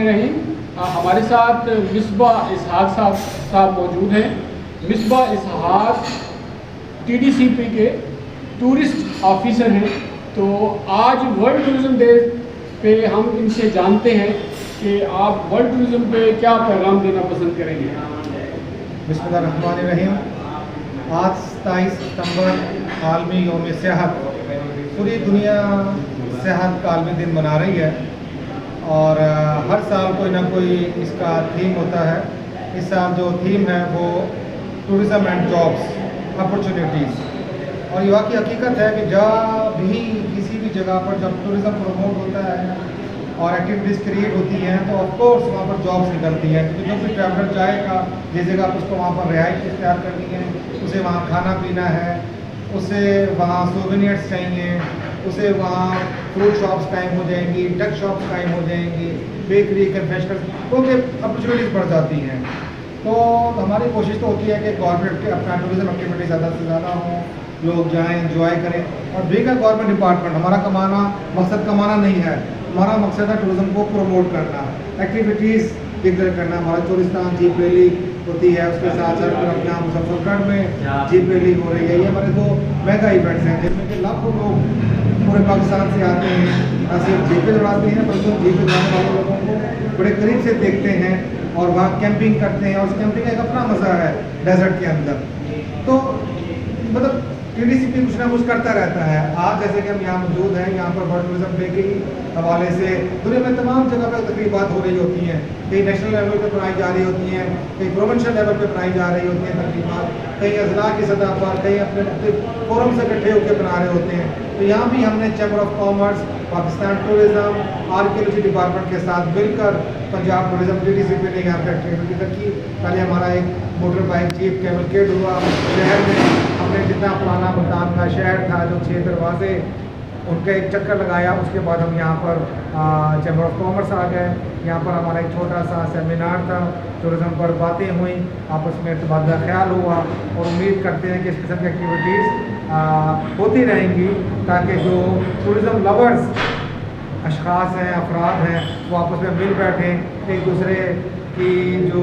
रहीम। हमारे साथ मिसबाह इसहाक साहब मौजूद हैं। मिसबाह इसहाक TDCP के टूरिस्ट ऑफिसर हैं। तो आज वर्ल्ड टूरिज़्म डे पे हम इनसे जानते हैं कि आप वर्ल्ड टूरिज़्म पे क्या पैगाम देना पसंद करेंगे। बिस्मिल्लाहिर्रहमानिर्रहीम। आज 27 सितंबर आलमी यौम सेहत, पूरी दुनिया सेहत का आलमी दिन मना रही है और हर साल कोई ना कोई इसका थीम होता है। इस साल जो थीम है वो टूरिज़्म एंड जॉब्स अपॉर्चुनिटीज़, और ये वाकई हकीकत है कि जहाँ भी किसी भी जगह पर जब टूरिज़्म प्रमोट होता है और एक्टिविटीज़ क्रिएट होती हैं तो ऑफकोर्स वहाँ पर जॉब्स निकलती हैं, क्योंकि जो भी ट्रैवलर जाएगा जिस जगह पर उसको वहाँ पर रिहाइश इख्तियार करनी है, उसे वहाँ खाना पीना है, उसे वहाँ सोवेनियर्स चाहिए, उसे वहाँ फ्रूट शॉप्स कायम हो जाएंगी, डक शॉप्स कायम हो जाएंगी, बेकरी, कन्फेक्शनर, क्योंकि अपॉर्चुनिटीज़ बढ़ जाती हैं। तो हमारी कोशिश तो होती है कि गवर्नमेंट के अपना टूरिज़्म एक्टिविटी ज़्यादा से ज़्यादा हो, लोग जाएं, एंजॉय करें। और बीइंग गवर्नमेंट डिपार्टमेंट, हमारा कमाना मकसद कमाना नहीं है, हमारा मकसद है टूरिज़्म को प्रमोट करना, एक्टिविटीज़ डिक्लेयर करना। हमारा टूरिस्तान जीप रैली होती है, उसके साथ साथ अपने यहाँ मुजफ्फरगढ़ में जीप रैली हो रही है। ये हमारे दो मेगा इवेंट्स हैं जिसमें कि लाखों लोग पूरे पाकिस्तान से आते हैं, न सिर्फ जीपें दौड़ाते हैं बल्कि जीपें दौड़ाने वाले लोगों को बड़े करीब से देखते हैं और वहाँ कैंपिंग करते हैं। और उस कैंपिंग का एक अपना मज़ा है डेजर्ट के अंदर। तो मतलब TDCP कुछ ना कुछ करता रहता है। आज जैसे कि हम यहाँ मौजूद हैं, यहाँ पर वर्ल्ड टूरिज़्म डे के हवाले से दुनिया में तमाम जगह पर तकरीबात हो रही होती हैं। कहीं नेशनल लेवल पे बनाई जा रही होती हैं, कहीं प्रोविंशियल लेवल पे बनाई जा रही होती हैं तकरीबात, कहीं अजला की सतह पर, कहीं अपने फोरम से इकट्ठे होकर बना रहे होते हैं। तो यहाँ भी हमने chamber of commerce, Pakistan tourism, archaeology department के साथ मिलकर पंजाब टूरिज़्म TDCP ने यहाँ पर एक्टिविटी रखी। पहले हमारा एक मोटर बाइक जीप कैवलकेड हुआ शहर में। हमने जितना पुराना मुल्तान का शहर था, जो 6 दरवाजे, उनका एक चक्कर लगाया। उसके बाद हम यहाँ पर चैम्बर ऑफ कॉमर्स आ गए। यहाँ पर हमारा एक छोटा सा सेमिनार था, टूरिज़्म पर बातें हुई, आपस में तबादला ख्याल हुआ और उम्मीद करते हैं कि इस किस्म की एक्टिविटीज़ होती रहेंगी ताकि जो टूरिज़म लवर्स अशख़ास हैं, अफराद हैं, वो आपस में मिल बैठें, एक दूसरे की जो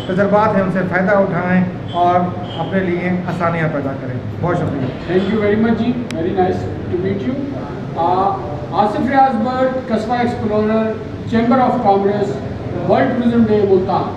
तजर्बात हैं उनसे फ़ायदा उठाएं और अपने लिए आसानियाँ पैदा करें। बहुत शुक्रिया। Thank you very much ji, very nice to meet you. Asif Riaz Butt, Kasba explorer, chamber of commerce, world tourism day Multan.